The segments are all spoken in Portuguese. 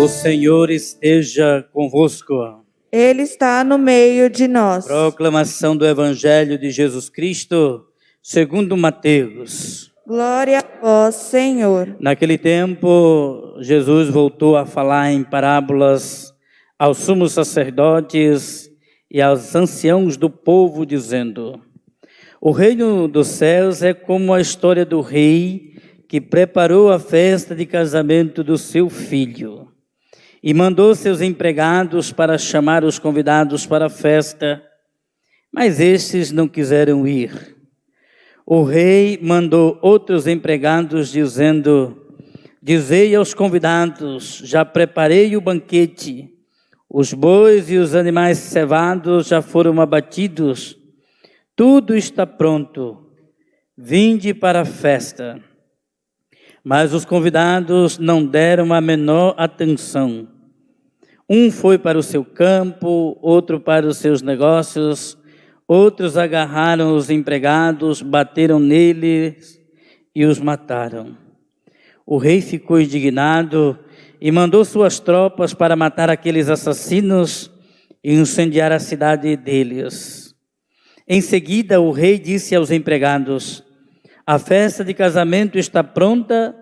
O Senhor esteja convosco. Ele está no meio de nós. Proclamação do Evangelho de Jesus Cristo, segundo Mateus. Glória a vós, Senhor. Naquele tempo, Jesus voltou a falar em parábolas aos sumos sacerdotes e aos anciãos do povo, dizendo: o reino dos céus é como a história do rei que preparou a festa de casamento do seu filho e mandou seus empregados para chamar os convidados para a festa, mas estes não quiseram ir. O rei mandou outros empregados, dizendo: dizei aos convidados, já preparei o banquete, os bois e os animais cevados já foram abatidos, tudo está pronto, vinde para a festa. Mas os convidados não deram a menor atenção. Um foi para o seu campo, outro para os seus negócios, outros agarraram os empregados, bateram neles e os mataram. O rei ficou indignado e mandou suas tropas para matar aqueles assassinos e incendiar a cidade deles. Em seguida, o rei disse aos empregados: a festa de casamento está pronta,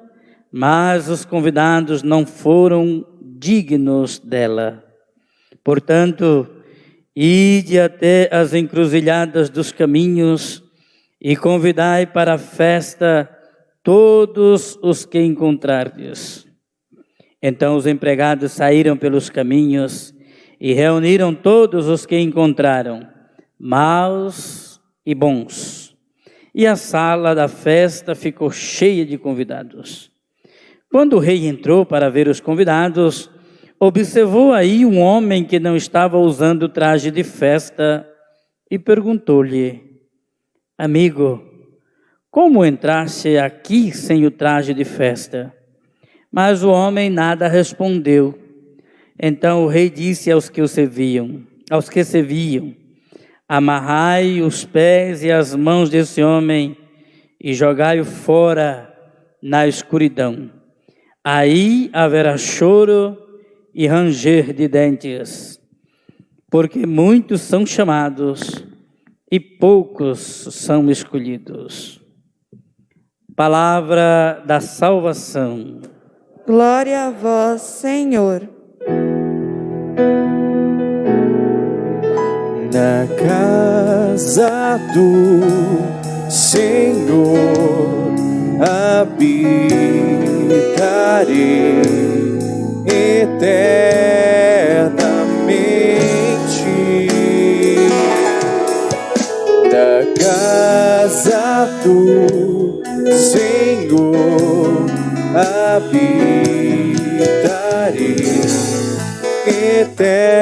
mas os convidados não foram dignos dela. Portanto, ide até as encruzilhadas dos caminhos e convidai para a festa todos os que encontrardes. Então os empregados saíram pelos caminhos e reuniram todos os que encontraram, maus e bons. E a sala da festa ficou cheia de convidados. Quando o rei entrou para ver os convidados, observou aí um homem que não estava usando traje de festa e perguntou-lhe: amigo, como entraste aqui sem o traje de festa? Mas o homem nada respondeu. Então o rei disse aos que serviam: amarrai os pés e as mãos desse homem e jogai-o fora na escuridão. Aí haverá choro e ranger de dentes, porque muitos são chamados e poucos são escolhidos. Palavra da salvação. Glória a vós, Senhor. Na casa do Senhor habitarei eternamente. Na casa do Senhor habitarei eternamente.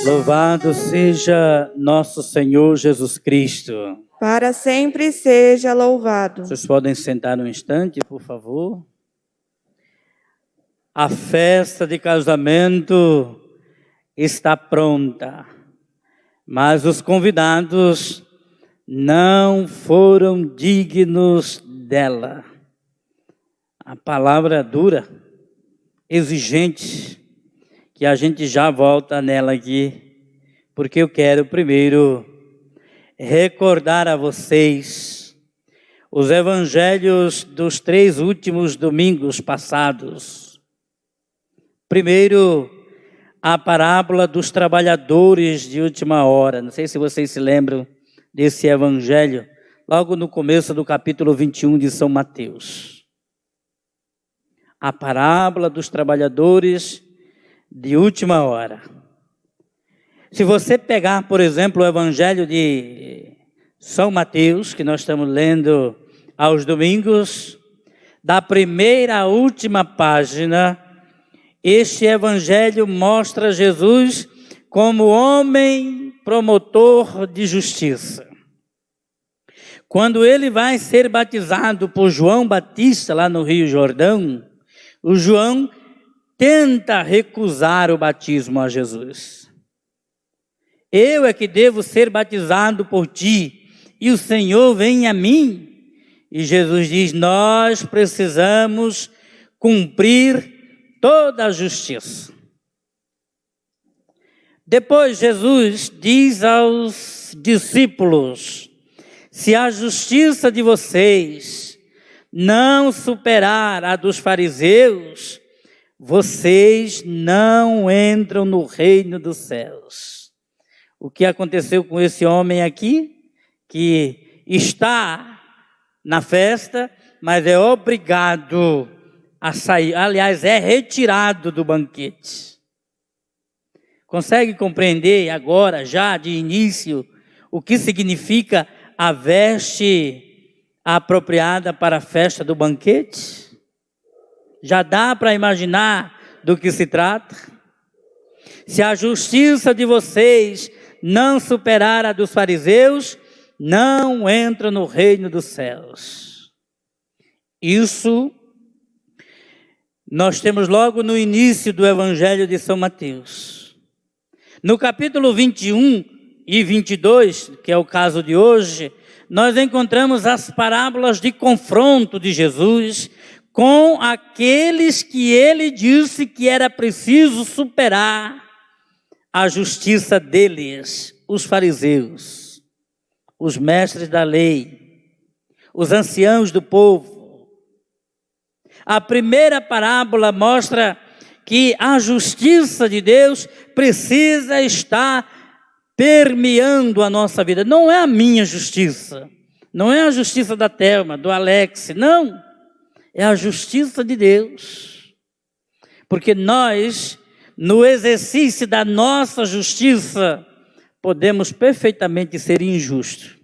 Louvado seja nosso Senhor Jesus Cristo. Para sempre seja louvado. Vocês podem sentar um instante, por favor. A festa de casamento está pronta, mas os convidados não foram dignos dela. A palavra é dura, exigente, que a gente já volta nela aqui, porque eu quero primeiro recordar a vocês os evangelhos dos 3 últimos domingos passados. Primeiro, a parábola dos trabalhadores de última hora. Não sei se vocês se lembram desse evangelho, logo no começo do capítulo 21 de São Mateus. A parábola dos trabalhadores de última hora. Se você pegar, por exemplo, o evangelho de São Mateus, que nós estamos lendo aos domingos, da primeira à última página, este evangelho mostra Jesus como homem promotor de justiça. Quando ele vai ser batizado por João Batista lá no Rio Jordão, o João tenta recusar o batismo a Jesus. Eu é que devo ser batizado por ti, e o Senhor vem a mim. E Jesus diz: nós precisamos cumprir toda a justiça. Depois Jesus diz aos discípulos: se a justiça de vocês não superar a dos fariseus, vocês não entram no reino dos céus. O que aconteceu com esse homem aqui? Que está na festa, mas é obrigado a sair. Aliás, é retirado do banquete. Consegue compreender agora, já de início, o que significa a veste apropriada para a festa do banquete? Já dá para imaginar do que se trata? Se a justiça de vocês não superar a dos fariseus, não entra no reino dos céus. Isso nós temos logo no início do Evangelho de São Mateus. No capítulo 21 e 22, que é o caso de hoje, nós encontramos as parábolas de confronto de Jesus com aqueles que ele disse que era preciso superar a justiça deles, os fariseus, os mestres da lei, os anciãos do povo. A primeira parábola mostra que a justiça de Deus precisa estar permeando a nossa vida. Não é a minha justiça, não é a justiça da Thelma, do Alex, não. É a justiça de Deus. Porque nós, no exercício da nossa justiça, podemos perfeitamente ser injustos.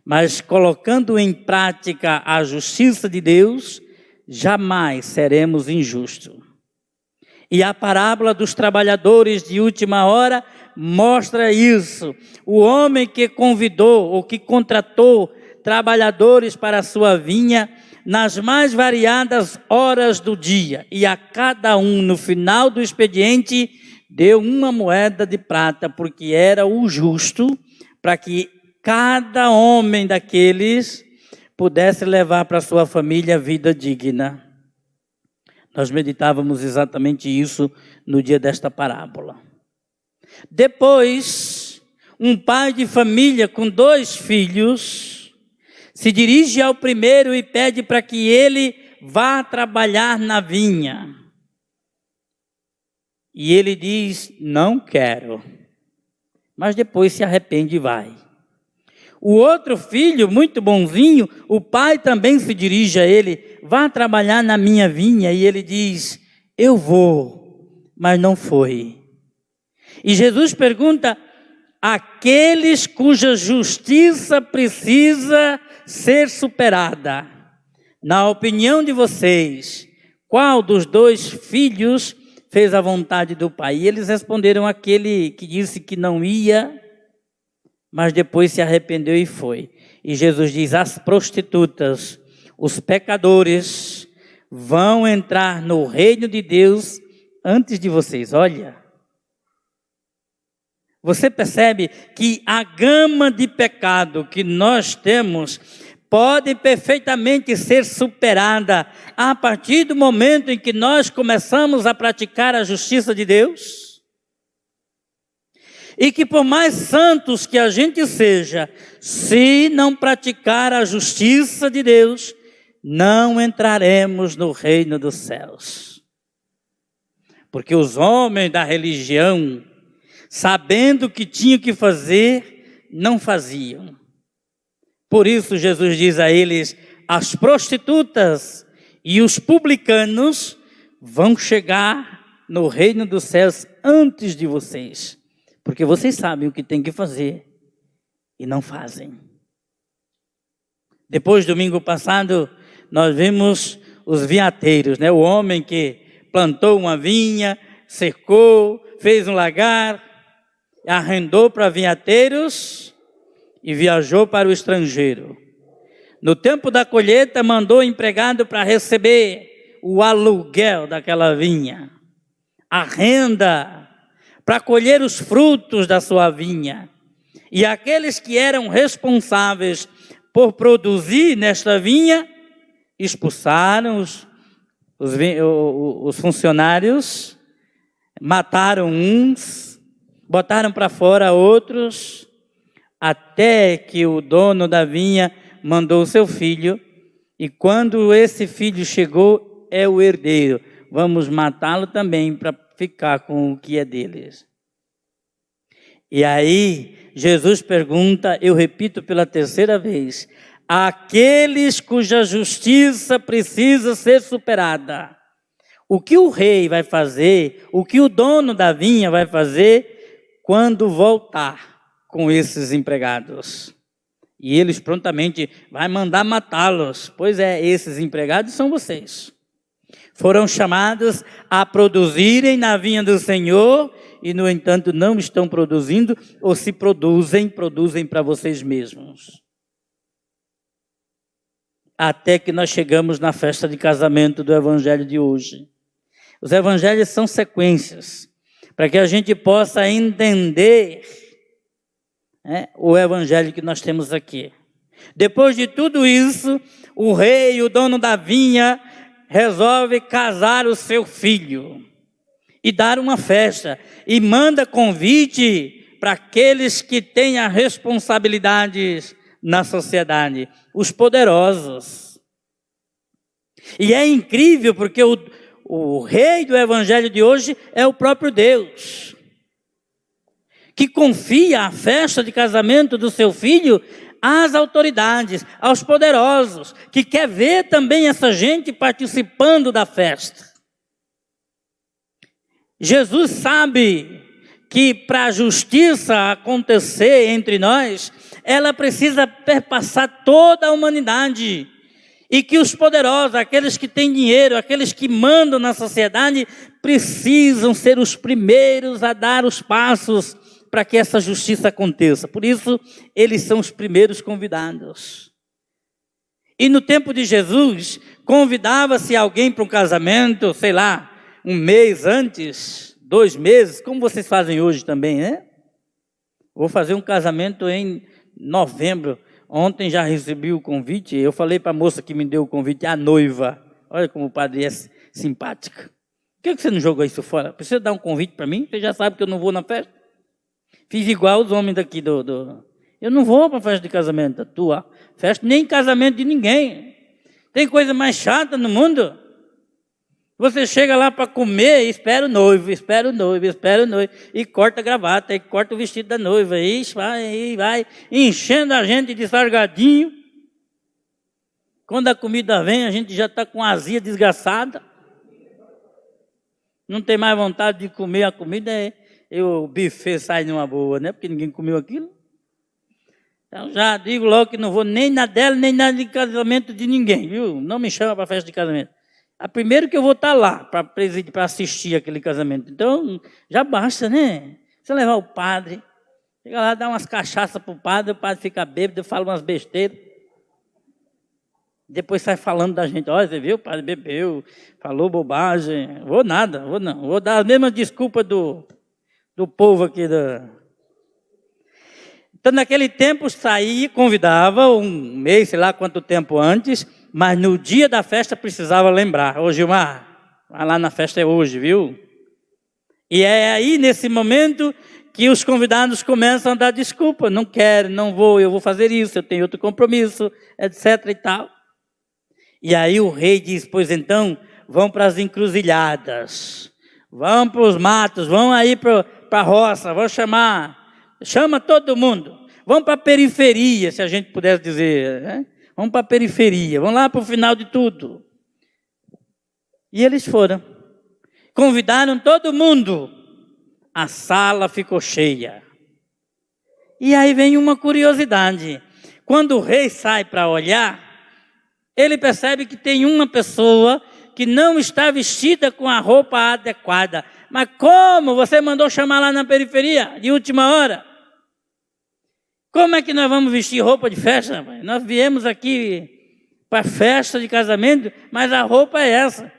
Mas colocando em prática a justiça de Deus, jamais seremos injustos. E a parábola dos trabalhadores de última hora mostra isso. O homem que convidou ou que contratou trabalhadores para a sua vinha nas mais variadas horas do dia, e a cada um, no final do expediente, deu uma moeda de prata, porque era o justo, para que cada homem daqueles pudesse levar para sua família vida digna. Nós meditávamos exatamente isso no dia desta parábola. Depois, um pai de família com 2 filhos se dirige ao primeiro e pede para que ele vá trabalhar na vinha. E ele diz: não quero. Mas depois se arrepende e vai. O outro filho, muito bonzinho, o pai também se dirige a ele: vá trabalhar na minha vinha. E ele diz: eu vou, mas não foi. E Jesus pergunta: aqueles cuja justiça precisa ser superada, na opinião de vocês, qual dos 2 filhos fez a vontade do pai? E eles responderam: aquele que disse que não ia, mas depois se arrependeu e foi. E Jesus diz: as prostitutas, os pecadores, vão entrar no reino de Deus antes de vocês. Olha, você percebe que a gama de pecado que nós temos pode perfeitamente ser superada a partir do momento em que nós começamos a praticar a justiça de Deus? E que por mais santos que a gente seja, se não praticar a justiça de Deus, não entraremos no reino dos céus. Porque os homens da religião, sabendo o que tinham que fazer, não faziam. Por isso Jesus diz a eles: as prostitutas e os publicanos vão chegar no reino dos céus antes de vocês. Porque vocês sabem o que tem que fazer e não fazem. Depois, domingo passado, nós vimos os vinhateiros, né? O homem que plantou uma vinha, cercou, fez um lagar, arrendou para vinhateiros e viajou para o estrangeiro. No tempo da colheita, mandou empregado para receber o aluguel daquela vinha, a renda para colher os frutos da sua vinha. E aqueles que eram responsáveis por produzir nesta vinha, expulsaram os funcionários, mataram uns, botaram para fora outros, até que o dono da vinha mandou o seu filho, e quando esse filho chegou, é o herdeiro. Vamos matá-lo também para ficar com o que é deles. E aí, Jesus pergunta, eu repito pela terceira vez, aqueles cuja justiça precisa ser superada, o que o rei vai fazer, o que o dono da vinha vai fazer quando voltar com esses empregados? E eles prontamente vai mandar matá-los. Pois é, esses empregados são vocês. Foram chamados a produzirem na vinha do Senhor e, no entanto, não estão produzindo, ou se produzem para vocês mesmos. Até que nós chegamos na festa de casamento do Evangelho de hoje. Os Evangelhos são sequências, para que a gente possa entender o Evangelho que nós temos aqui. Depois de tudo isso, o rei, o dono da vinha, resolve casar o seu filho e dar uma festa, e manda convite para aqueles que têm as responsabilidades na sociedade, os poderosos. E é incrível porque o rei do Evangelho de hoje é o próprio Deus, que confia a festa de casamento do seu filho às autoridades, aos poderosos, que quer ver também essa gente participando da festa. Jesus sabe que para a justiça acontecer entre nós, ela precisa perpassar toda a humanidade. E que os poderosos, aqueles que têm dinheiro, aqueles que mandam na sociedade, precisam ser os primeiros a dar os passos para que essa justiça aconteça. Por isso, eles são os primeiros convidados. E no tempo de Jesus, convidava-se alguém para um casamento, sei lá, um mês antes, 2 meses, como vocês fazem hoje também, né? Vou fazer um casamento em novembro. Ontem já recebi o convite, eu falei para a moça que me deu o convite, a noiva. Olha como o padre é simpático. Por que você não jogou isso fora? Precisa dar um convite para mim? Você já sabe que eu não vou na festa? Fiz igual os homens daqui Eu não vou para a festa de casamento da tua festa, nem casamento de ninguém. Tem coisa mais chata no mundo? Você chega lá para comer e espera o noivo, e corta a gravata, e corta o vestido da noiva, e vai enchendo a gente de salgadinho. Quando a comida vem, a gente já está com a azia desgraçada. Não tem mais vontade de comer a comida, e o buffet sai numa boa, né? Porque ninguém comeu aquilo. Então já digo logo que não vou nem na dela, nem na de casamento de ninguém, viu? Não me chama para a festa de casamento. Primeiro que eu vou estar lá para assistir aquele casamento. Então, já basta, né? Você levar o padre, chega lá, dá umas cachaças para o padre fica bêbado, fala umas besteiras. Depois sai falando da gente. Olha, você viu, o padre bebeu, falou bobagem. Vou nada, vou não. Vou dar a mesma desculpa do povo aqui. Então, naquele tempo, saía, convidava um mês, sei lá quanto tempo antes, mas no dia da festa precisava lembrar. Ô Gilmar, vai lá na festa é hoje, viu? E é aí, nesse momento, que os convidados começam a dar desculpa. Não quero, não vou, eu vou fazer isso, eu tenho outro compromisso, etc. e tal. E aí o rei diz, pois então, vão para as encruzilhadas, vão para os matos, vão aí para a roça, vão chama todo mundo. Vão para a periferia, se a gente pudesse dizer, né? Vamos para a periferia, vamos lá para o final de tudo. E eles foram. Convidaram todo mundo. A sala ficou cheia. E aí vem uma curiosidade. Quando o rei sai para olhar, ele percebe que tem uma pessoa que não está vestida com a roupa adequada. Mas como? Você mandou chamar lá na periferia, de última hora? Como é que nós vamos vestir roupa de festa, rapaz? Nós viemos aqui para festa de casamento, mas a roupa é essa.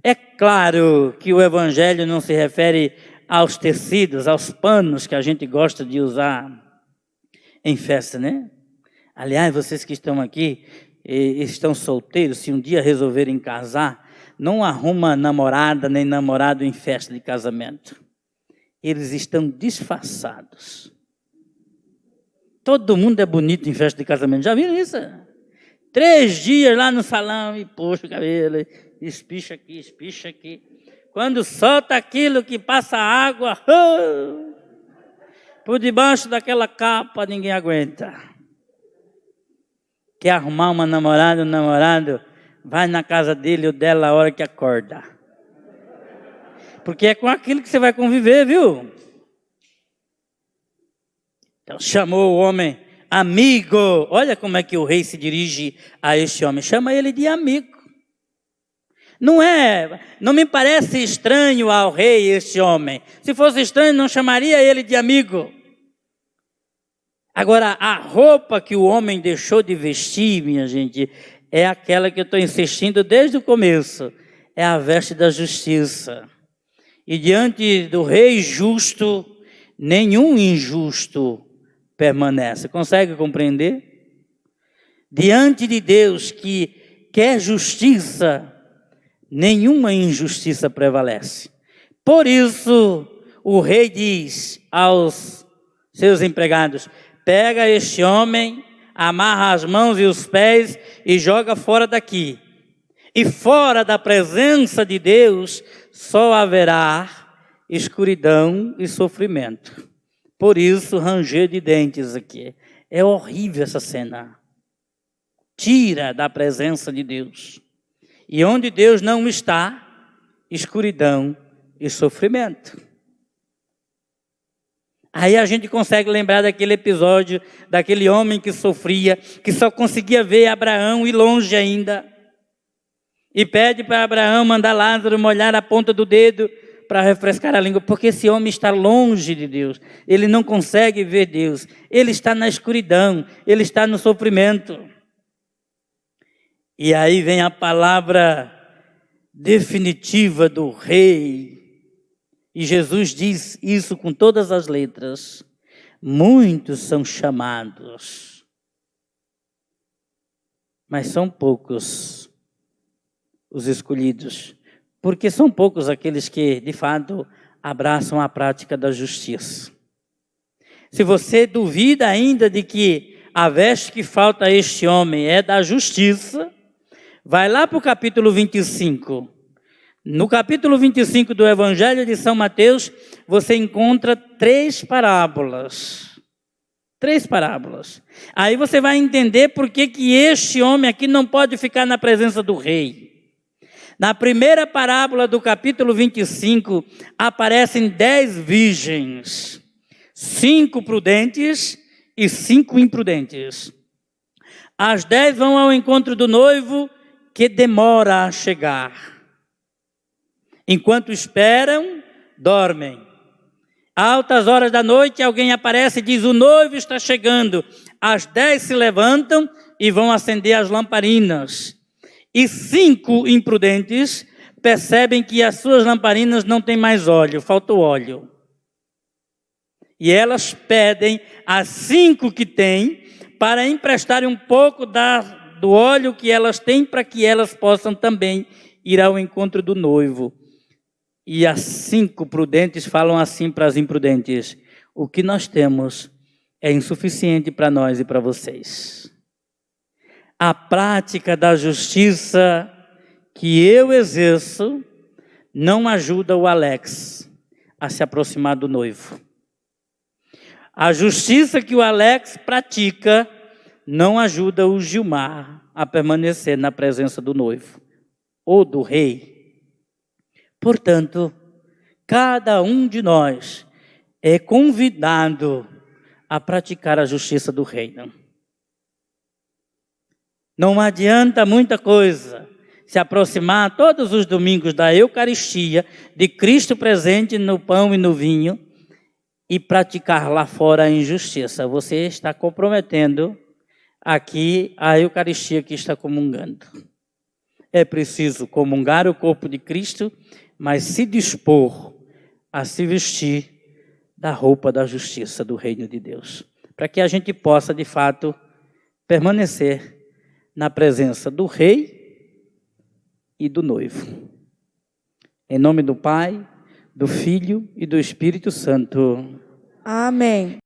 É claro que o Evangelho não se refere aos tecidos, aos panos que a gente gosta de usar em festa, né? Aliás, vocês que estão aqui, estão solteiros, se um dia resolverem casar, não arruma namorada nem namorado em festa de casamento. Eles estão disfarçados. Todo mundo é bonito em festa de casamento. Já viram isso? 3 dias lá no salão e puxa o cabelo, espicha aqui, espicha aqui. Quando solta aquilo que passa água, por debaixo daquela capa ninguém aguenta. Quer arrumar uma namorada, um namorado, vai na casa dele ou dela a hora que acorda. Porque é com aquilo que você vai conviver, viu? Então chamou o homem amigo. Olha como é que o rei se dirige a este homem. Chama ele de amigo. Não me parece estranho ao rei este homem. Se fosse estranho, não chamaria ele de amigo. Agora, a roupa que o homem deixou de vestir, minha gente, é aquela que eu estou insistindo desde o começo. É a veste da justiça. E diante do rei justo, nenhum injusto permanece. Consegue compreender? Diante de Deus que quer justiça, nenhuma injustiça prevalece. Por isso, o rei diz aos seus empregados: pega este homem, amarra as mãos e os pés e joga fora daqui. E fora da presença de Deus, só haverá escuridão e sofrimento. Por isso, ranger de dentes aqui. É horrível essa cena. Tira da presença de Deus. E onde Deus não está, escuridão e sofrimento. Aí a gente consegue lembrar daquele episódio, daquele homem que sofria, que só conseguia ver Abraão e longe ainda. E pede para Abraão mandar Lázaro molhar a ponta do dedo para refrescar a língua, porque esse homem está longe de Deus, ele não consegue ver Deus, ele está na escuridão, ele está no sofrimento. E aí vem a palavra definitiva do rei, e Jesus diz isso com todas as letras: muitos são chamados, mas são poucos os escolhidos, porque são poucos aqueles que, de fato, abraçam a prática da justiça. Se você duvida ainda de que a veste que falta a este homem é da justiça, vai lá para o capítulo 25. No capítulo 25 do Evangelho de São Mateus, você encontra 3 parábolas. 3 parábolas. Aí você vai entender por que este homem aqui não pode ficar na presença do rei. Na primeira parábola do capítulo 25, aparecem 10 virgens, 5 prudentes e 5 imprudentes. As 10 vão ao encontro do noivo, que demora a chegar. Enquanto esperam, dormem. A altas horas da noite, alguém aparece e diz: o noivo está chegando. As 10 se levantam e vão acender as lamparinas. E 5 imprudentes percebem que as suas lamparinas não têm mais óleo, falta o óleo. E elas pedem às 5 que têm para emprestarem um pouco do óleo que elas têm, para que elas possam também ir ao encontro do noivo. E as 5 prudentes falam assim para as imprudentes: o que nós temos é insuficiente para nós e para vocês. A prática da justiça que eu exerço não ajuda o Alex a se aproximar do noivo. A justiça que o Alex pratica não ajuda o Gilmar a permanecer na presença do noivo ou do rei. Portanto, cada um de nós é convidado a praticar a justiça do reino. Não adianta muita coisa se aproximar todos os domingos da Eucaristia, de Cristo presente no pão e no vinho, e praticar lá fora a injustiça. Você está comprometendo aqui a Eucaristia que está comungando. É preciso comungar o corpo de Cristo, mas se dispor a se vestir da roupa da justiça do reino de Deus, para que a gente possa, de fato, permanecer na presença do Rei e do noivo. Em nome do Pai, do Filho e do Espírito Santo. Amém.